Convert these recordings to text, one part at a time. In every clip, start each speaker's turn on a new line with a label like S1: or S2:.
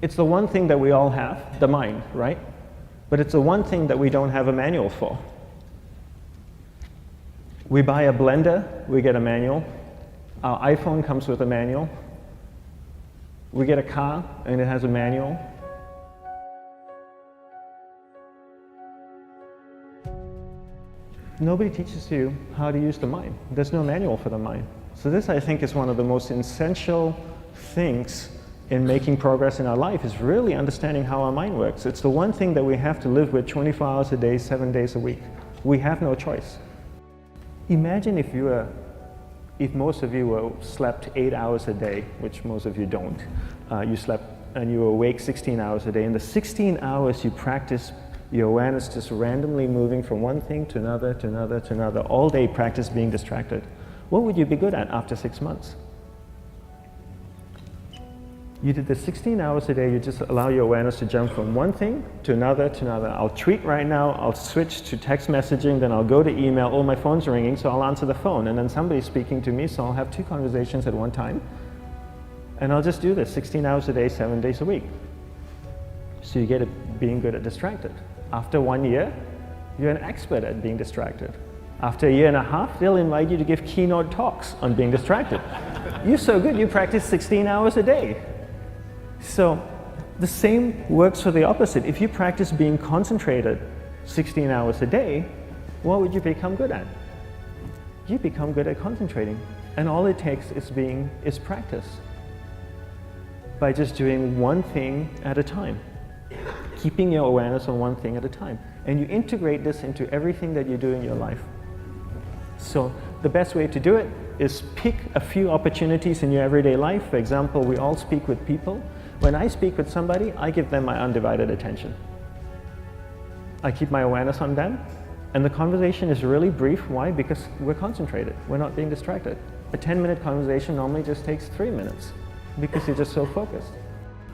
S1: It's the one thing that we all have, the mind, right? But it's the one thing that we don't have a manual for. We buy a blender, we get a manual. Our iPhone comes with a manual. We get a car and it has a manual. Nobody teaches you how to use the mind. There's no manual for the mind. So this, I think, is one of the most essential things in making progress in our life, is really understanding how our mind works. It's the one thing that we have to live with 24 hours a day, 7 days a week. We have no choice. Imagine if most of you slept 8 hours a day, which most of you don't. You slept and you were awake 16 hours a day. In the 16 hours you practice your awareness just randomly moving from one thing to another, to another, to another. All day practice being distracted. What would you be good at after 6 months? You did this 16 hours a day, you just allow your awareness to jump from one thing to another, to another. I'll tweet right now, I'll switch to text messaging, then I'll go to email. Oh, my phone's ringing, so I'll answer the phone. And then somebody's speaking to me, so I'll have 2 conversations at one time. And I'll just do this 16 hours a day, 7 days a week. So you get it being good at distracted. After 1 year, you're an expert at being distracted. After a year and a half, they'll invite you to give keynote talks on being distracted. You're so good, you practice 16 hours a day. So the same works for the opposite. If you practice being concentrated 16 hours a day, what would you become good at? You become good at concentrating. And all it takes is practice. By just doing one thing at a time. Keeping your awareness on one thing at a time. And you integrate this into everything that you do in your life. So the best way to do it is pick a few opportunities in your everyday life. For example, we all speak with people. When I speak with somebody, I give them my undivided attention. I keep my awareness on them, and the conversation is really brief. Why? Because we're concentrated. We're not being distracted. A 10-minute conversation normally just takes 3 minutes because you're just so focused.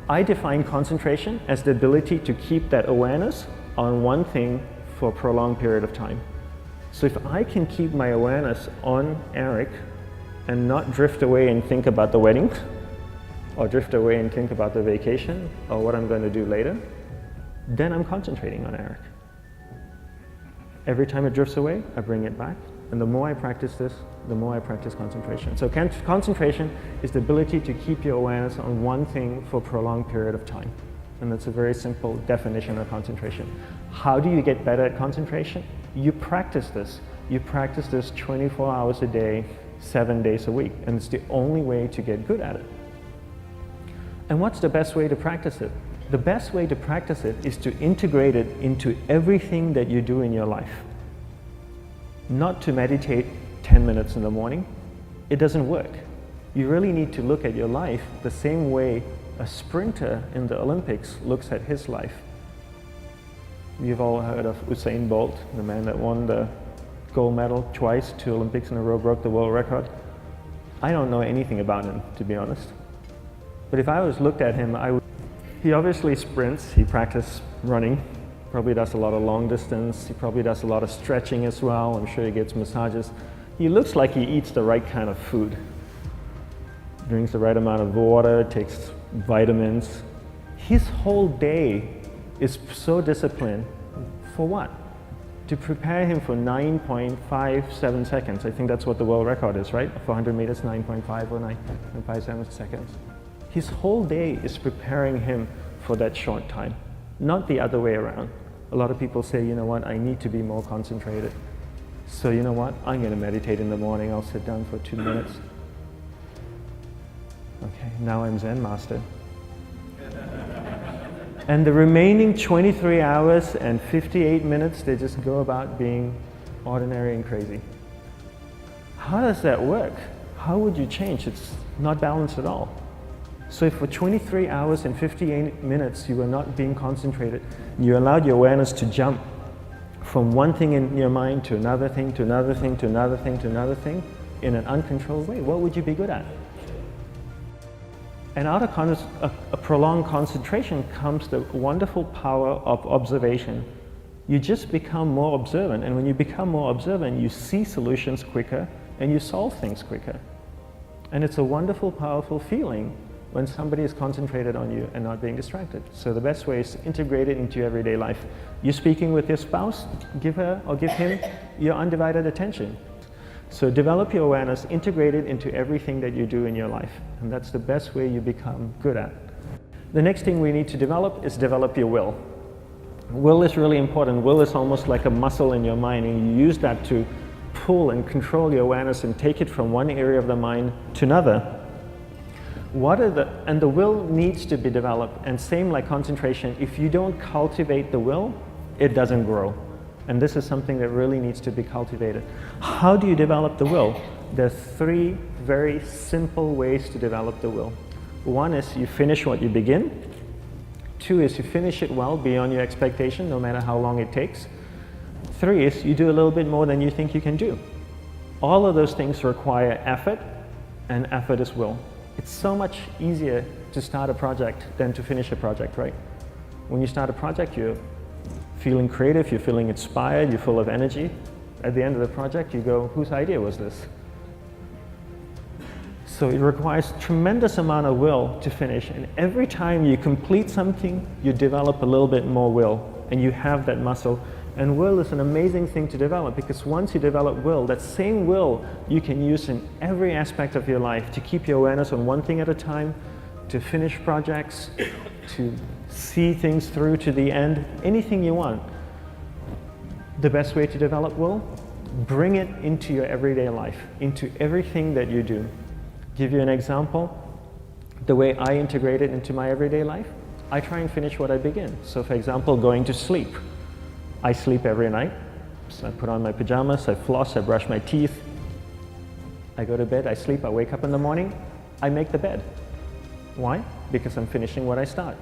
S1: I define concentration as the ability to keep that awareness on one thing for a prolonged period of time. So if I can keep my awareness on Eric and not drift away and think about the wedding, or drift away and think about the vacation, or what I'm going to do later, then I'm concentrating on Eric. Every time it drifts away, I bring it back. And the more I practice this, the more I practice concentration. So concentration is the ability to keep your awareness on one thing for a prolonged period of time. And that's a very simple definition of concentration. How do you get better at concentration? You practice this. You practice this 24 hours a day, 7 days a week. And it's the only way to get good at it. And what's the best way to practice it? The best way to practice it is to integrate it into everything that you do in your life. Not to meditate 10 minutes in the morning. It doesn't work. You really need to look at your life the same way a sprinter in the Olympics looks at his life. You've all heard of Usain Bolt, the man that won the gold medal twice, 2 Olympics in a row, broke the world record. I don't know anything about him, to be honest. But if I was looked at him, he obviously sprints, he practices running, probably does a lot of long distance, he probably does a lot of stretching as well, I'm sure he gets massages. He looks like he eats the right kind of food. Drinks the right amount of water, takes vitamins. His whole day is so disciplined. For what? To prepare him for 9.57 seconds. I think that's what the world record is, right? For 100 meters, 9.5 or 9.57 seconds. His whole day is preparing him for that short time, not the other way around. A lot of people say, you know what, I need to be more concentrated. So you know what, I'm going to meditate in the morning, I'll sit down for 2 minutes. Okay, now I'm Zen master. And the remaining 23 hours and 58 minutes, they just go about being ordinary and crazy. How does that work? How would you change? It's not balanced at all. So if for 23 hours and 58 minutes you were not being concentrated, you allowed your awareness to jump from one thing in your mind to another thing, to another thing, to another thing, to another thing, in an uncontrolled way, what would you be good at? And out of a prolonged concentration comes the wonderful power of observation. You just become more observant, and when you become more observant, you see solutions quicker and you solve things quicker. And it's a wonderful, powerful feeling when somebody is concentrated on you and not being distracted. So the best way is to integrate it into your everyday life. You're speaking with your spouse, give her or give him your undivided attention. So develop your awareness, integrate it into everything that you do in your life. And that's the best way you become good at. The next thing we need to develop is develop your will. Will is really important. Will is almost like a muscle in your mind, and you use that to pull and control your awareness and take it from one area of the mind to another. And the will needs to be developed, and same like concentration, if you don't cultivate the will, it doesn't grow. And this is something that really needs to be cultivated. How do you develop the will? There's 3 very simple ways to develop the will. 1 is you finish what you begin. 2 is you finish it well beyond your expectation, no matter how long it takes. 3 is you do a little bit more than you think you can do. All of those things require effort, and effort is will. It's so much easier to start a project than to finish a project, right? When you start a project, you're feeling creative, you're feeling inspired, you're full of energy. At the end of the project, you go, whose idea was this? So it requires tremendous amount of will to finish, and every time you complete something, you develop a little bit more will, and you have that muscle. And will is an amazing thing to develop, because once you develop will, that same will you can use in every aspect of your life to keep your awareness on one thing at a time, to finish projects, to see things through to the end, anything you want. The best way to develop will? Bring it into your everyday life, into everything that you do. Give you an example, the way I integrate it into my everyday life, I try and finish what I begin. So for example, going to sleep. I sleep every night, so I put on my pajamas, I floss, I brush my teeth, I go to bed, I sleep, I wake up in the morning, I make the bed. Why? Because I'm finishing what I start.